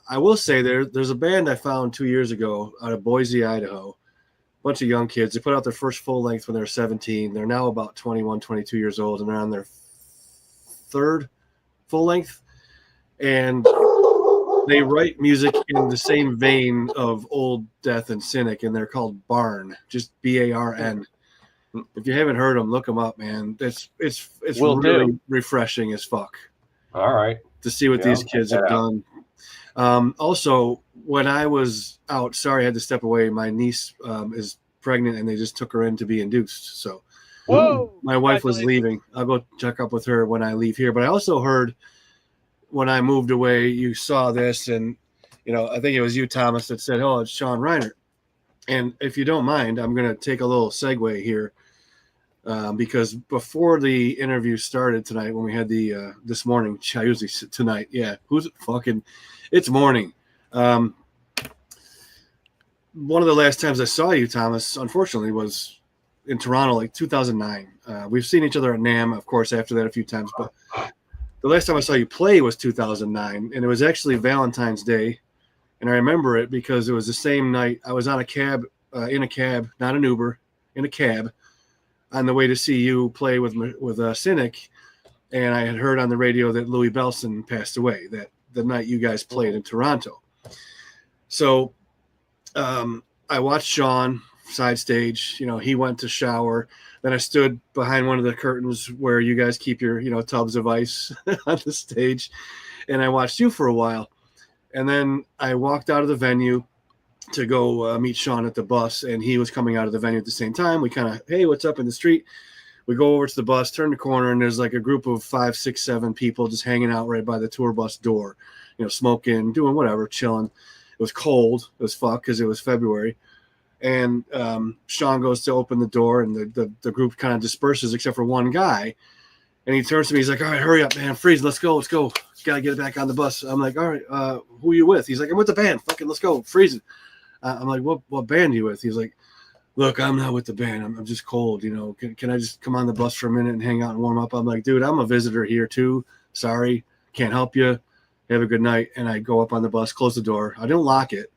I will say there's a band I found 2 years ago out of Boise, Idaho. Bunch of young kids. They put out their first full length when they were 17. They're now about 21, 22 years old, and they're on their third full length. And they write music in the same vein of Old Death and Cynic, and they're called Barn, just Barn. If you haven't heard them, look them up, man. It's really refreshing as fuck. All right. To see what these kids have done. Also, when I was out, sorry, I had to step away. My niece is pregnant, and they just took her in to be induced. So my wife was leaving. I'll go check up with her when I leave here. But I also heard when I moved away, you saw this, and I think it was you, Thomas, that said, "Oh, it's Sean Reiner." And if you don't mind, I'm going to take a little segue here because before the interview started tonight, when we had the this morning, I usually tonight, it's morning. One of the last times I saw you, Thomas, unfortunately, was in Toronto, like 2009. We've seen each other at NAMM, of course, after that a few times, but the last time I saw you play was 2009, and it was actually Valentine's Day. And I remember it because it was the same night I was on a cab, in a cab, not an Uber, in a cab, on the way to see you play with Cynic. And I had heard on the radio that Louis Belson passed away that the night you guys played in Toronto. So I watched Sean side stage. He went to shower. Then I stood behind one of the curtains where you guys keep your, tubs of ice on the stage. And I watched you for a while. And then I walked out of the venue to go meet Sean at the bus, and he was coming out of the venue at the same time. We kind of, hey, what's up in the street? We go over to the bus, turn the corner, and there's like a group of 5, 6, 7 people just hanging out right by the tour bus door, smoking, doing whatever, chilling. It was cold as fuck because it was February. And Sean goes to open the door, and the group kind of disperses except for one guy. And he turns to me. He's like, all right, hurry up, man. Freeze. Let's go. Got to get it back on the bus. I'm like, all right, who are you with? He's like, I'm with the band. Fucking let's go. Freezing. I'm like, what band are you with? He's like, look, I'm not with the band. I'm just cold. Can I just come on the bus for a minute and hang out and warm up? I'm like, dude, I'm a visitor here too. Sorry. Can't help you. Have a good night. And I go up on the bus, close the door. I don't lock it.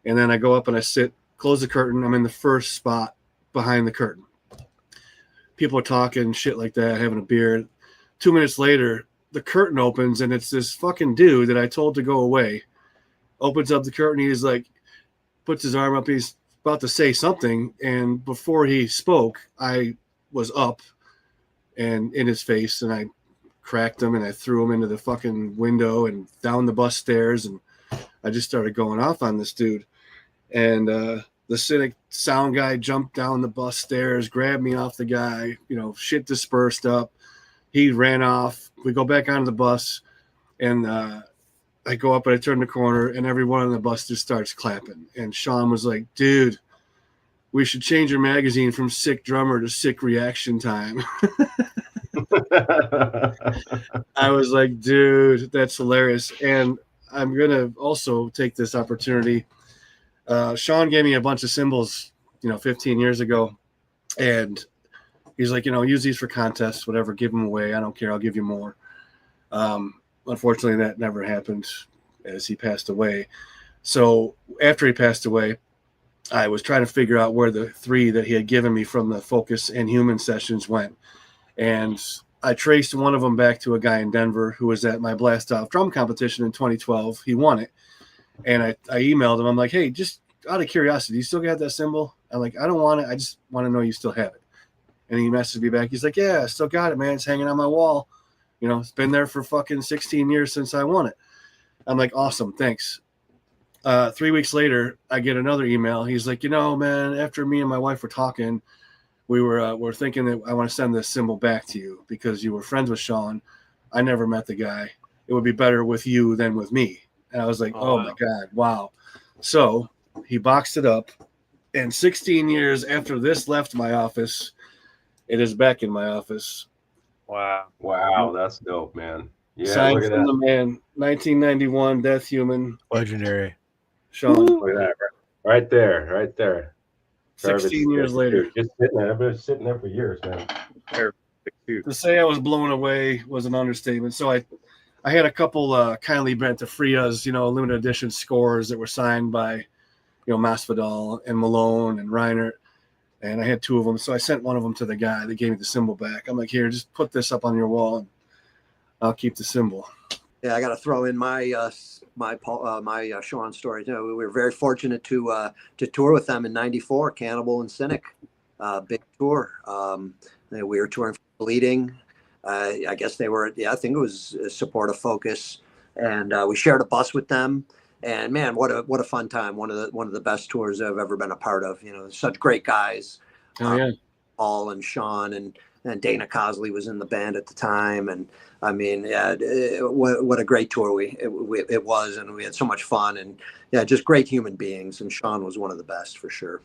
And then I go up and I sit, close the curtain. I'm in the first spot behind the curtain. People are talking shit like that, having a beer. 2 minutes later, the curtain opens, and it's this fucking dude that I told to go away. Opens up the curtain. He's like, puts his arm up. He's about to say something. And before he spoke, I was up and in his face, and I cracked him, and I threw him into the fucking window and down the bus stairs. And I just started going off on this dude. And the Cynic sound guy jumped down the bus stairs, grabbed me off the guy, shit dispersed up. He ran off. We go back onto the bus, and I go up and I turn the corner, and everyone on the bus just starts clapping. And Sean was like, dude, we should change your magazine from Sick Drummer to Sick Reaction Time. I was like, dude, that's hilarious. And I'm going to also take this opportunity. Sean gave me a bunch of symbols, 15 years ago. And he's like, use these for contests, whatever, give them away. I don't care. I'll give you more. Unfortunately, that never happened as he passed away. So after he passed away, I was trying to figure out where the 3 that he had given me from the Focus and Human sessions went. And I traced one of them back to a guy in Denver who was at my Blast Off drum competition in 2012. He won it. And I emailed him. I'm like, hey, just out of curiosity, do you still got that symbol? I'm like, I don't want it. I just want to know you still have it. And he messaged me back. He's like, yeah, I still got it, man. It's hanging on my wall. It's been there for fucking 16 years since I won it. I'm like, awesome, thanks. 3 weeks later, I get another email. He's like, man, after me and my wife were talking, we're thinking that I want to send this symbol back to you because you were friends with Sean. I never met the guy. It would be better with you than with me. And I was like, oh my God, wow. So he boxed it up. And 16 years after this left my office, it is back in my office. Wow, that's dope, man. Yeah, signed from the man, 1991, Death Human. Legendary. Sean. Look at that. Right there. 16 years later. Just sitting there. I've been sitting there for years, man. To say I was blown away was an understatement. So I I had a couple kindly Brent Frias, limited edition scores that were signed by, Masvidal and Malone and Reiner. And I had 2 of them. So I sent one of them to the guy that gave me the symbol back. I'm like, here, just put this up on your wall and I'll keep the symbol. Yeah, I got to throw in my Sean story. We were very fortunate to tour with them in '94, Cannibal and Cynic, big tour. We were touring for Bleeding. I guess they were. Yeah, I think it was Supportive Focus, and we shared a bus with them. And man, what a fun time! One of the best tours I've ever been a part of. Such great guys. Oh yeah. Paul and Sean and Dana Cosley was in the band at the time, and I mean, yeah, what a great tour it was, and we had so much fun, and yeah, just great human beings. And Sean was one of the best for sure.